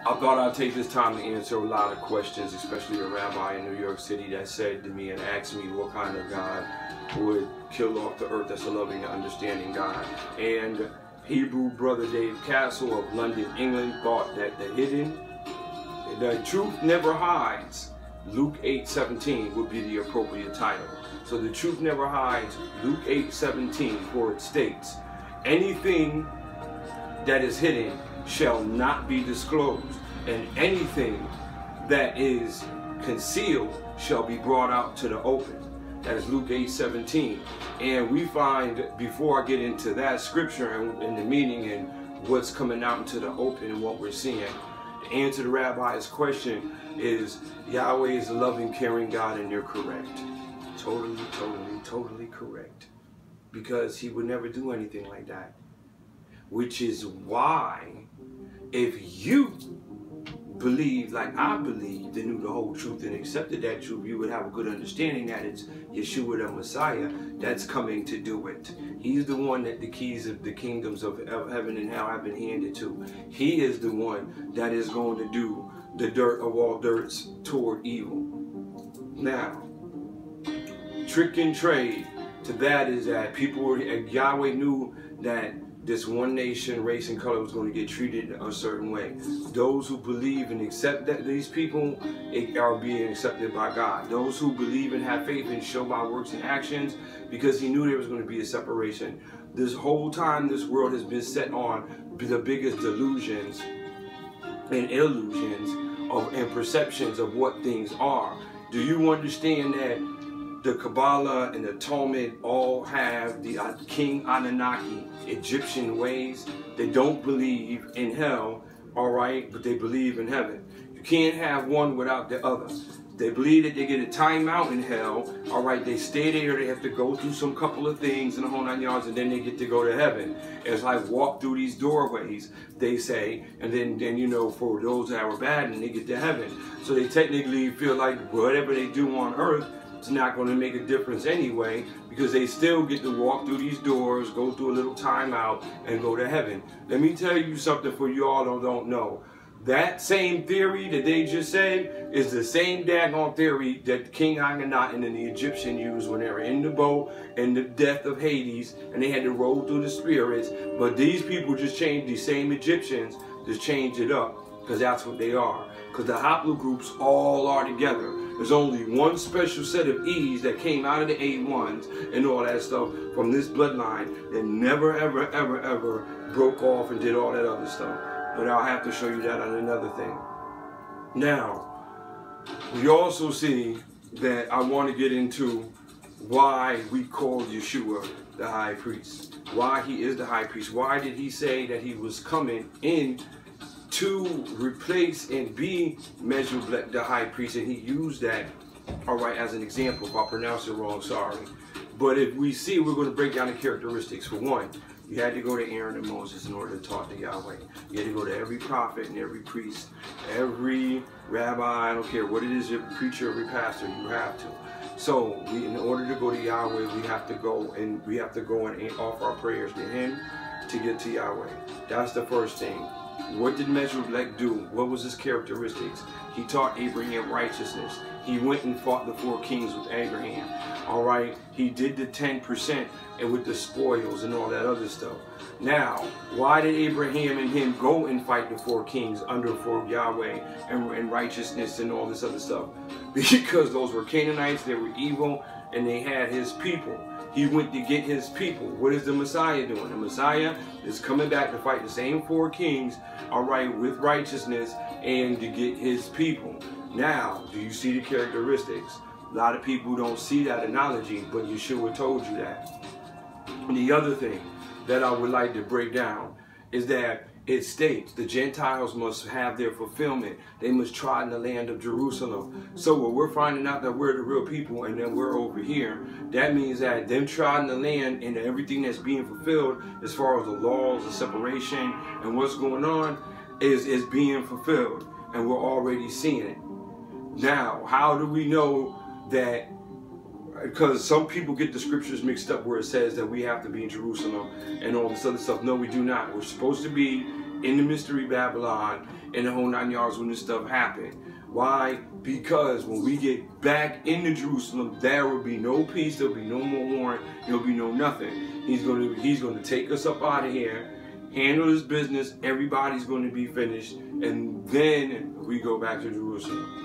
I thought I'd take this time to answer a lot of questions, especially a rabbi in New York City that said to me and asked me what kind of God would kill off the earth that's a loving and understanding God. And Hebrew brother Dave Castle of London, England, thought that the truth never hides, Luke 8:17 would be the appropriate title. So the truth never hides, Luke 8:17, for it states, anything that is hidden shall not be disclosed, and anything that is concealed shall be brought out to the open. That is Luke 8:17. And we find, before I get into that scripture and the meaning and what's coming out into the open and what we're seeing, the answer to the rabbi's question is Yahweh is a loving, caring God, and they're correct. Totally correct. Because he would never do anything like that. Which is why, if you believe like I believed and knew the whole truth and accepted that truth, you would have a good understanding that it's Yeshua the Messiah that's coming to do it. He's the one that the keys of the kingdoms of heaven and hell have been handed to. He is the one that is going to do the dirt of all dirts toward evil. Now, trick and trade to that is that Yahweh knew that this one nation, race, and color was going to get treated a certain way. Those who believe and accept that these people are being accepted by God. Those who believe and have faith and show by works and actions, because he knew there was going to be a separation. This whole time this world has been set on the biggest delusions and illusions and perceptions of what things are. Do you understand that the Kabbalah and the Talmud all have the King Anunnaki Egyptian ways? They don't believe in hell, all right, but they believe in heaven. You can't have one without the other. They believe that they get a timeout in hell, all right, they stay there, they have to go through some couple of things in the whole 9 yards, and then they get to go to heaven. It's like walk through these doorways, they say, and then you know, for those that were bad, and they get to heaven. So they technically feel like whatever they do on earth, it's not going to make a difference anyway, because they still get to walk through these doors, go through a little timeout, and go to heaven. Let me tell you something for you all who don't know. That same theory that they just said is the same daggone theory that King Akhenaten and the Egyptian used when they were in the boat and the death of Hades, and they had to roll through the spirits. But these people just changed, these same Egyptians just changed it up, because that's what they are. Because the haplogroups all are together. There's only one special set of E's that came out of the A1s and all that stuff from this bloodline that never, ever broke off and did all that other stuff. But I'll have to show you that on another thing. Now, we also see that I want to get into why we call Yeshua the high priest. Why he is the high priest. Why did he say that he was coming in to replace and be Meshullam the high priest, and he used that, all right, as an example. If I pronounce it wrong, sorry. But if we see, we're going to break down the characteristics. For one, you had to go to Aaron and Moses in order to talk to Yahweh. You had to go to every prophet and every priest, every rabbi, I don't care what it is, every preacher, every pastor, you have to. So in order to go to Yahweh, we have to go and offer our prayers to him to get to Yahweh. That's the first thing. What did Meshullam do? What was his characteristics? He taught Abraham righteousness. He went and fought the 4 kings with Abraham. All right, he did the 10% and with the spoils and all that other stuff. Now, why did Abraham and him go and fight the 4 kings for Yahweh and righteousness and all this other stuff? Because those were Canaanites, they were evil, and they had his people. He went to get his people. What is the Messiah doing? The Messiah is coming back to fight the same 4 kings, all right, with righteousness and to get his people. Now, do you see the characteristics? A lot of people don't see that analogy, but Yeshua told you that. And the other thing that I would like to break down is that it states the Gentiles must have their fulfillment. They must trod in the land of Jerusalem. So when we're finding out that we're the real people and then we're over here, that means that them trod in the land and everything that's being fulfilled as far as the laws, the separation, and what's going on is being fulfilled. And we're already seeing it. Now, how do we know that because some people get the scriptures mixed up where it says that we have to be in Jerusalem and all this other stuff. No, we do not. We're supposed to be in the mystery Babylon and the whole 9 yards when this stuff happened. Why? Because when we get back into Jerusalem, there will be no peace, there'll be no more warrant, there'll be no nothing. He's going to take us up out of here, handle his business, everybody's going to be finished, and then we go back to Jerusalem.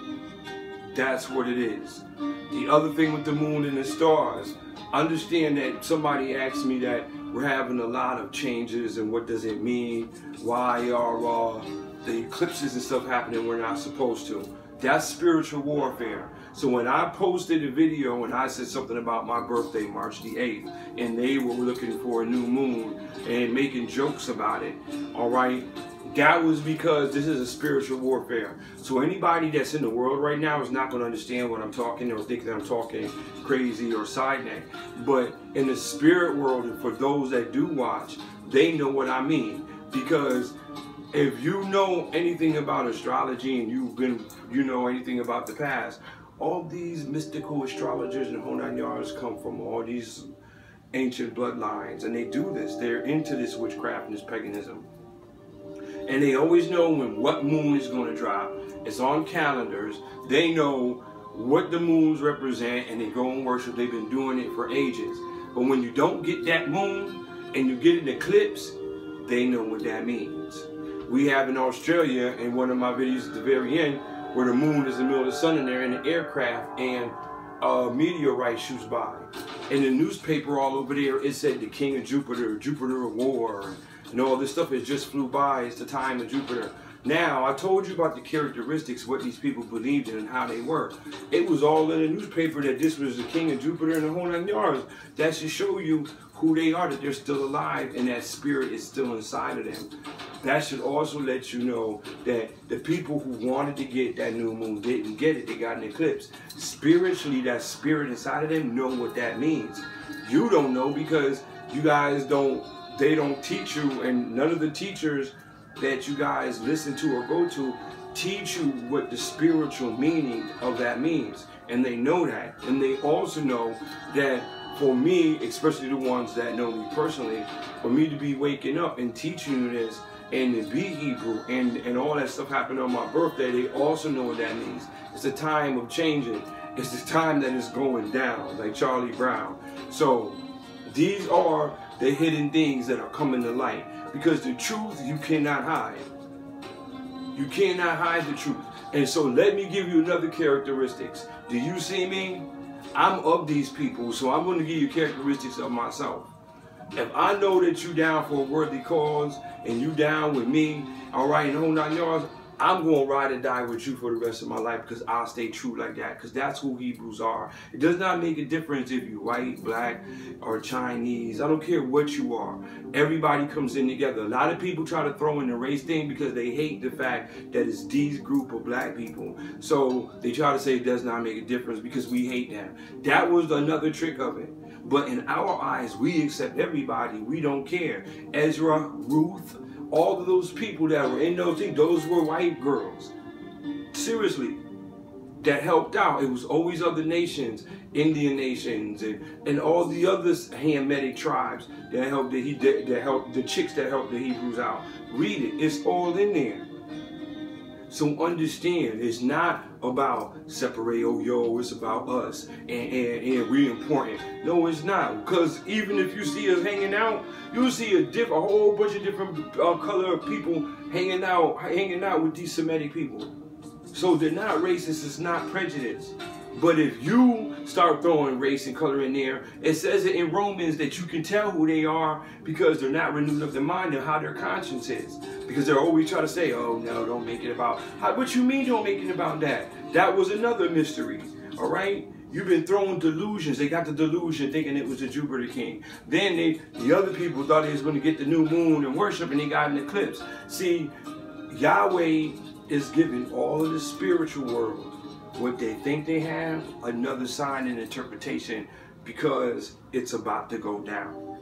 That's what it is. The other thing with the moon and the stars, understand that somebody asked me that we're having a lot of changes and what does it mean? Why are the eclipses and stuff happening we're not supposed to? That's spiritual warfare. So when I posted a video and I said something about my birthday, March the 8th, and they were looking for a new moon and making jokes about it, all right, that was because this is a spiritual warfare. So anybody that's in the world right now is not going to understand what I'm talking or think that I'm talking crazy or side neck. But in the spirit world, and for those that do watch, they know what I mean. Because if you know anything about astrology and you know anything about the past, all these mystical astrologers and whole 9 yards come from all these ancient bloodlines, and they do this. They're into this witchcraft and this paganism. And they always know when what moon is going to drop. It's on calendars. They know what the moons represent, and they go and worship. They've been doing it for ages. But when you don't get that moon and you get an eclipse, they know what that means. We have in Australia, in one of my videos at the very end, where the moon is in the middle of the sun and they're in an aircraft and a meteorite shoots by. In the newspaper all over there, it said the king of Jupiter, Jupiter of war, and all this stuff. It just flew by. It's the time of Jupiter. Now, I told you about the characteristics, what these people believed in and how they were. It was all in the newspaper that this was the king of Jupiter and the whole 9 yards. That should show you who they are, that they're still alive and that spirit is still inside of them. That should also let you know that the people who wanted to get that new moon didn't get it. They got an eclipse. Spiritually, that spirit inside of them know what that means. You don't know because you guys they don't teach you, and none of the teachers that you guys listen to or go to teach you what the spiritual meaning of that means. And they know that. And they also know that for me, especially the ones that know me personally, for me to be waking up and teaching you this and to be Hebrew and all that stuff happened on my birthday, they also know what that means. It's a time of changing. It's the time that is going down, like Charlie Brown. So these are the hidden things that are coming to light. Because the truth you cannot hide. You cannot hide the truth. And so let me give you another characteristics. Do you see me? I'm of these people, so I'm going to give you characteristics of myself. If I know that you down for a worthy cause and you down with me, all right, in the whole 9 yards, I'm going to ride or die with you for the rest of my life because I'll stay true like that, because that's who Hebrews are. It does not make a difference if you're white, black, or Chinese. I don't care what you are. Everybody comes in together. A lot of people try to throw in the race thing because they hate the fact that it's these group of black people. So they try to say it does not make a difference because we hate them. That was another trick of it. But in our eyes, we accept everybody. We don't care. Ezra, Ruth, all of those people that were in those things, those were white girls. Seriously, that helped out. It was always other nations, Indian nations, and all the other Hamitic tribes that helped the chicks that helped the Hebrews out. Read it. It's all in there. So understand, it's not about separate, oh yo, it's about us and we're important. No, it's not. Because even if you see us hanging out, you'll see a whole bunch of different color of people hanging out with these Semitic people. So they're not racist, it's not prejudice. But if you start throwing race and color in there, it says it in Romans that you can tell who they are because they're not renewed of their mind and how their conscience is. Because they're always trying to say, oh no, don't make it about, what you mean don't make it about that? That was another mystery, all right? You've been throwing delusions. They got the delusion thinking it was the Jupiter king. Then the other people thought they was going to get the new moon and worship, and they got an eclipse. See, Yahweh is giving all of the spiritual world what they think they have, another sign and interpretation, because it's about to go down.